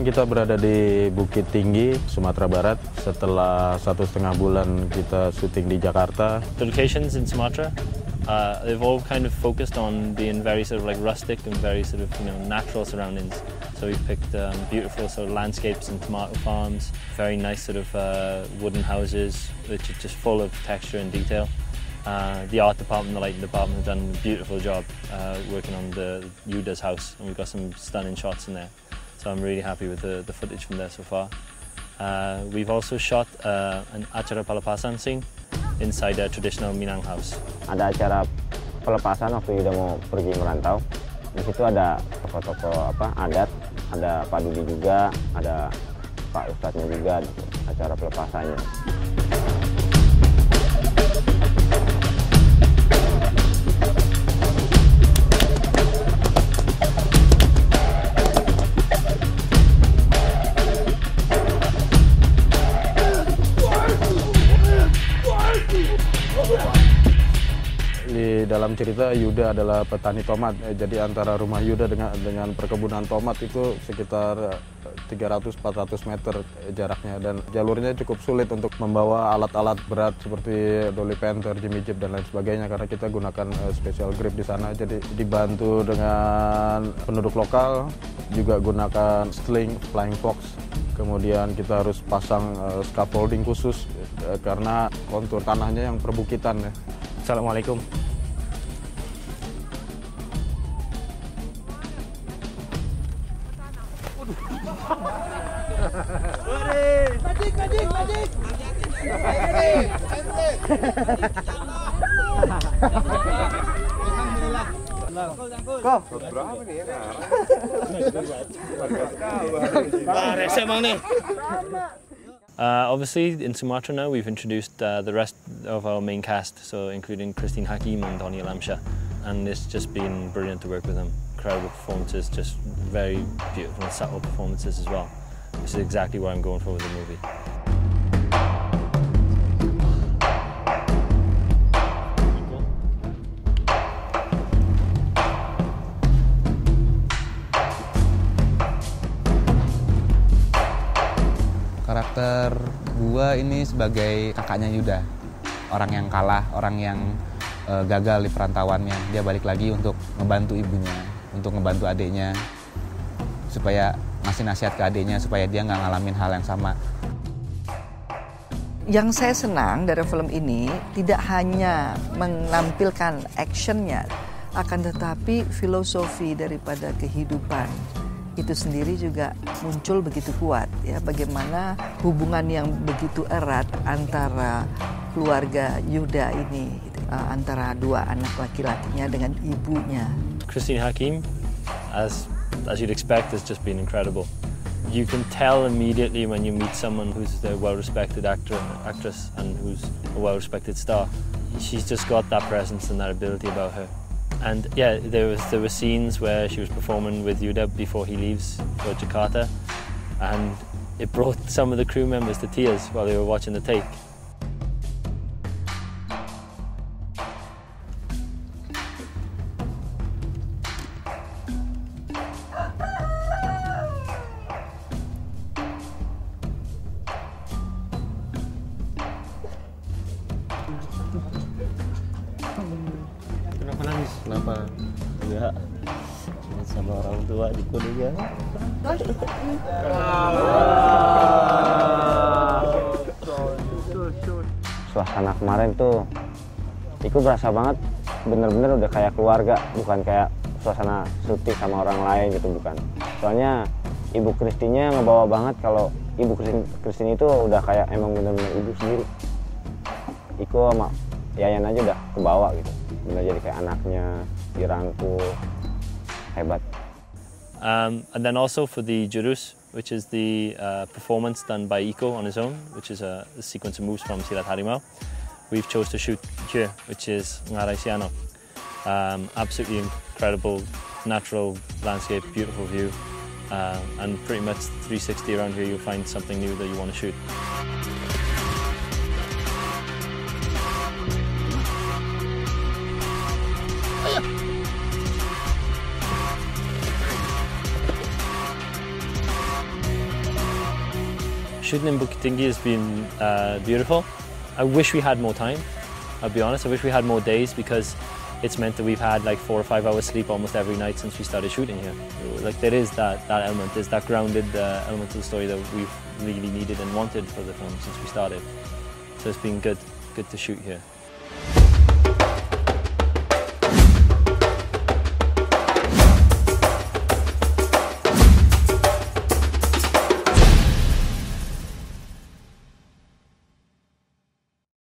kita berada di Bukit Tinggi, Sumatera Barat. Setelah 1,5 bulan kita syuting di Jakarta. The locations in Sumatra, they've all kind of focused on being very sort of like rustic and very sort of natural surroundings. So we've picked beautiful sort of landscapes and tomato farms, very nice sort of wooden houses which are just full of texture and detail. The art department, the lighting department have done a beautiful job working on the Yuda's house, and we've got some stunning shots in there. So I'm really happy with the footage from there so far. We've also shot an acara pelepasan scene inside a traditional Minang house. Ada acara pelepasan waktu Yuda mau pergi merantau. Di situ ada tokoh-tokoh adat, ada Pak Dudi juga, ada Pak Ustadznya juga, acara pelepasannya. Di dalam cerita Yuda adalah petani tomat, jadi antara rumah Yuda dengan perkebunan tomat itu sekitar 300-400 meter jaraknya, dan jalurnya cukup sulit untuk membawa alat-alat berat seperti dolly panther, jimmy jeep dan lain sebagainya karena kita gunakan special grip di sana. Jadi dibantu dengan penduduk lokal, juga gunakan sling, flying fox. Kemudian kita harus pasang scaffolding khusus karena kontur tanahnya yang perbukitan ya. Assalamualaikum. Obviously, in Sumatra now, we've introduced the rest of our main cast, so including Christine Hakim and Donnie Lamsha, and it's just been brilliant to work with them. Incredible performances, just very beautiful and subtle performances as well. This is exactly what I'm going for with the movie. Karakter gua ini sebagai kakaknya Yuda, orang yang kalah, orang yang gagal di perantauannya. Dia balik lagi untuk ngebantu ibunya, untuk ngebantu adiknya, supaya ngasih nasihat ke adiknya supaya dia nggak ngalamin hal yang sama. Yang saya senang dari film ini tidak hanya menampilkan actionnya, akan tetapi filosofi daripada kehidupan itu sendiri juga muncul begitu kuat ya, bagaimana hubungan yang begitu erat antara keluarga Yuda ini antara dua anak laki-lakinya dengan ibunya. Christine Hakim, as you'd expect, has just been incredible. You can tell immediately when you meet someone who's a well-respected actress and who's a well-respected star. She's just got that presence and that ability about her. And yeah, there were scenes where she was performing with Yuda before he leaves for Jakarta, and it brought some of the crew members to tears while they were watching the take. Kenapa nangis? Kenapa? Enggak. Sama orang tua di kuliah. Suasana kemarin tuh, Iko berasa banget bener-bener udah kayak keluarga, bukan kayak suasana syuting sama orang lain gitu, bukan. Soalnya Ibu Kristinya ngebawa banget kalau Ibu Kristin itu udah kayak emang bener-bener ibu sendiri. Iko sama Yayan aja udah kebawa gitu. Udah jadi kayak anaknya, dirangkul, hebat. And then also for the jurus, which is the performance done by Iko on his own, which is a sequence of moves from Silat Harimau, we've chose to shoot here, which is Ngarai Siano. Absolutely incredible, natural landscape, beautiful view, and pretty much 360 around here you'll find something new that you want to shoot. Shooting in Bukit Tinggi has been beautiful. I wish we had more time, I'll be honest. I wish we had more days because it's meant that we've had like 4 or 5 hours sleep almost every night since we started shooting here. Like there is that element, there's that grounded element of the story that we've really needed and wanted for the film since we started. So it's been good to shoot here.